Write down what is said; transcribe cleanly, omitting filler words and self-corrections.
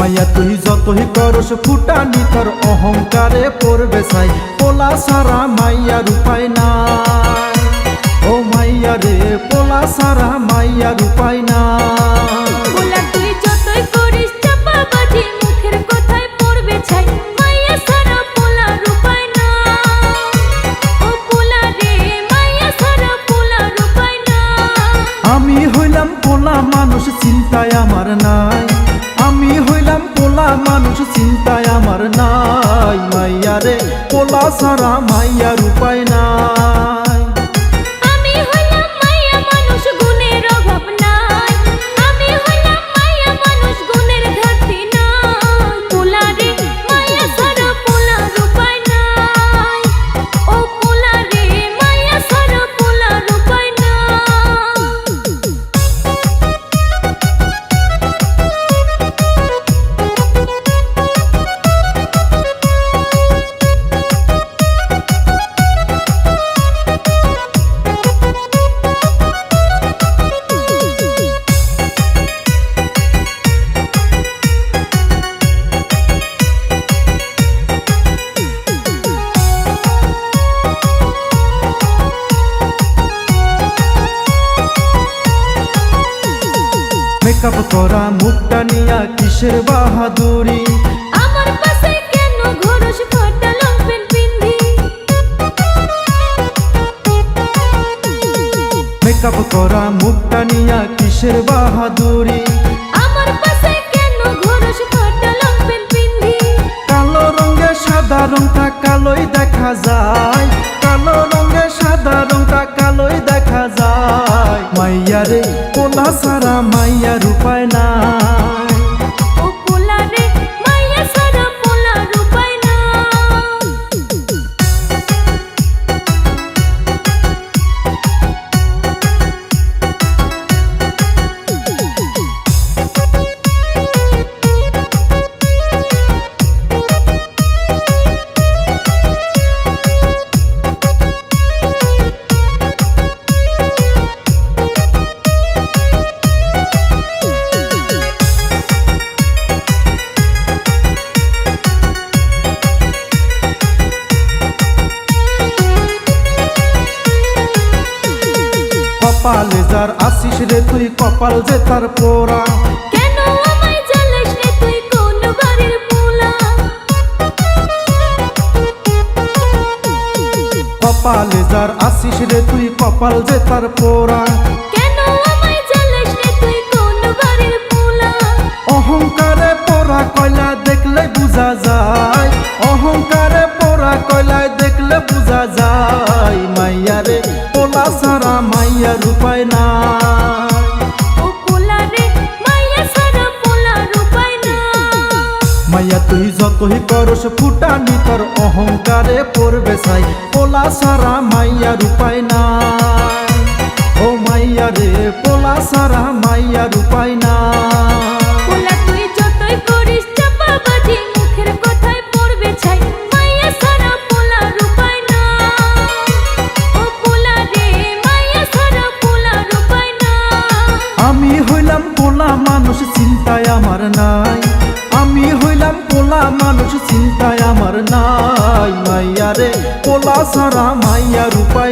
মাইয়া তুই যতই করস ফুটানি তোর অহংকারে পড়বে ছাই, পোলা সারা মাইয়ার উপায় নাই। ও মাইয়া রে পোলা সারা মাইয়ার উপায় নাই। পোলা তুই যতই করিস চাপাবাজি মুখের কথায় পড়বে ছাই, মাইয়া সারা পোলার উপায় নাই। ও পোলা রে মাইয়া সারা পোলার উপায় নাই। আমি হইলাম পোলা মানুষ চিন্তায় আমার নাই, আমি হইলাম পোলা মানুষ চিন্তায় আমার নাই। মাইয়া রে পোলা সারা মাইয়ার উপায় নাই। আমি হইলাম মাইয়া মানুষ গুণের অভাব নাই, আমি হইলাম মাইয়া মানুষ গুণের ঘাটতি নাই। পোলা রে মাইয়া সারা পোলার উপায় নাই। ও পোলা রে মাইয়া সারা পোলার উপায় নাই। মেকআপ করা মুখটা নিয়া কিসের বাহাদুরি, আমার পাশে কেন ঘরস ফাটা লম্পেন পিন্ধি। মেকআপ করা মুখটা নিয়া কিসের বাহাদুরি। আমার পাশে কেন ঘরস ফাটা লম্পেন পিন্ধি। কালো রঙে সাদা রংটা কালোই দেখা যায়, কালো রঙে সাদা রংটা কালোই দেখা যায়। মাইয়া রে পোলা সারা মাইয়ার উপায় নাই। ও পোলা রে মাইয়া সারা পোলার উপায় নাই। কপালে যার আসিস রে তুই কপাল যে তার পোড়া, কেন আমায় জ্বালাস রে তুই কোন বাড়ির পোলা। কপালে যার আসিস রে তুই কপাল যে তার পোড়া। কেন আমায় জ্বালাস রে তুই কোন বাড়ির পোলা। অহংকারে পোড়া কয়লা দেখলে বুঝা যায়, অহংকারে পোড়া কয়লা দেখলে বুঝা যায়। মাইয়া রে পোলা সারা মাইয়ার উপায় নাই। ও পোলা রে মাইয়া সারা পোলার উপায় নাই। মাইয়া তুই যতই করস ফুটানি তোর অহংকারে পড়বে ছাই, পোলা সারা মাইয়ার উপায় নাই। ও মাইয়া রে পোলা সারা মাইয়ার উপায় নাই। পোলা তুই যতই করিস চাপাবাজি মুখের কথায় পড়বে ছাই, মাইয়া সারা পোলার উপায় নাই। ও পোলা রে মাইয়া সারা পোলার উপায় নাই। আমি হইলাম পোলা মানুষ চিন্তায় আমার নাই, আমি হইলাম পোলা মানুষ চিন্তায় আমার নাই। মাইয়া রে পোলা সারা মাইয়ার উপায়